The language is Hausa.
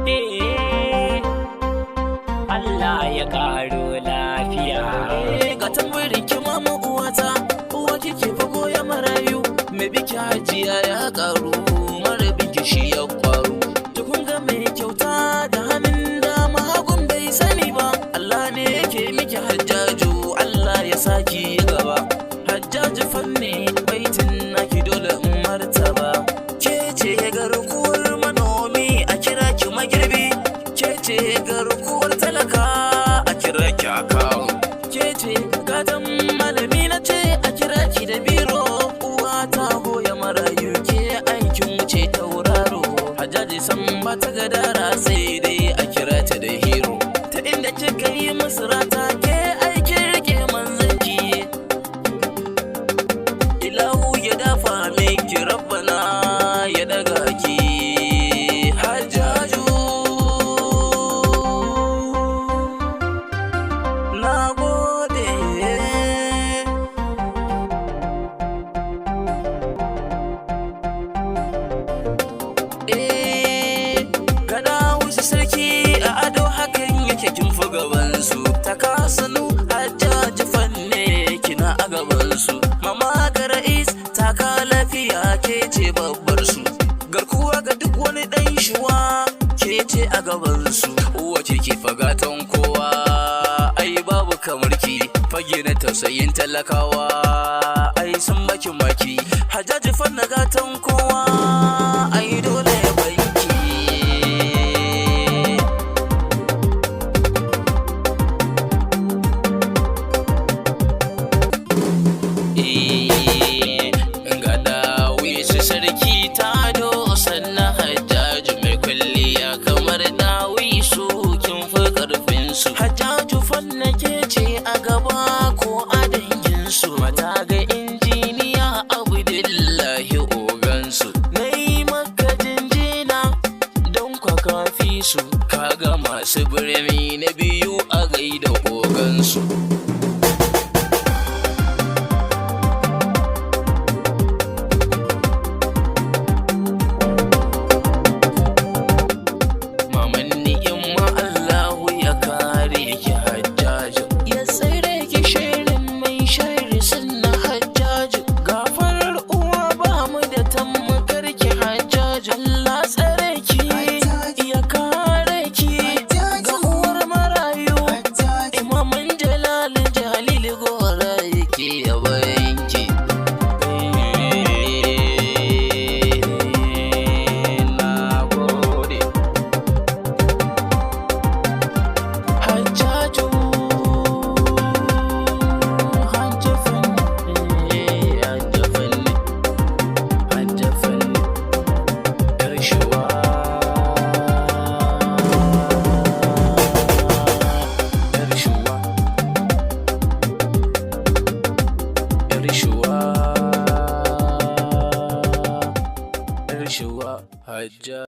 gode, Allah ya karo lafiya. Ga tambarin ki mama uwata, uwa kike fa goya marayu, mai biki hajiya ya karu, mara biki shi ya kwaru. Tukun ga mai kyauta da hannun dama hagun bai sani ba, Allah ne yake miki hajjaju, Allah ya saki gaba. Hajjaju fanni baitin naki dole in martaba. Ke ce garkuwar manomi a kira ki magirbi, ke ce garkuwar talaka a kira ki akawu, ke ce gadon malami na ce a kira ki da biro. Uwa ta goya marayu ke aikin wuce tauraro. Hajjaji san ba ta gadara sai dai a kira ta da hero. Ta inda kika yi musu rata ke aikin rike manzanki, ilahu ya dafa miki rabbana ya daga ki. Hajjaju na gode. Gada wuce sarki a ado hakan yake kin fi gabansu. Ta kasanu Hajjaju fanne kina a gabansu. Mama ga ra'is ta ka lafiya ke ce babbar su. Garkuwa ga duk wani ɗan shuwa ke ce a gabansu. Wace ke fagatan kowa ai babu kamar ki. Fage na tausayin talakawa ai sun baki maki. Hajjaji fanna gatan kowa ai dole ya banki. Gada wuce sarki ta dosan na Hajjaju mai kwalliya kamar dawisu kin fi karfinsu. Hajjaju fanna ke ce a gaba ko a danginsu. Mata ga injiniya Abdullahi ogansu. Na yi maka jinjina don kwa kafi su. Kaga masu birni na biyu a gaida ogansu. Hajja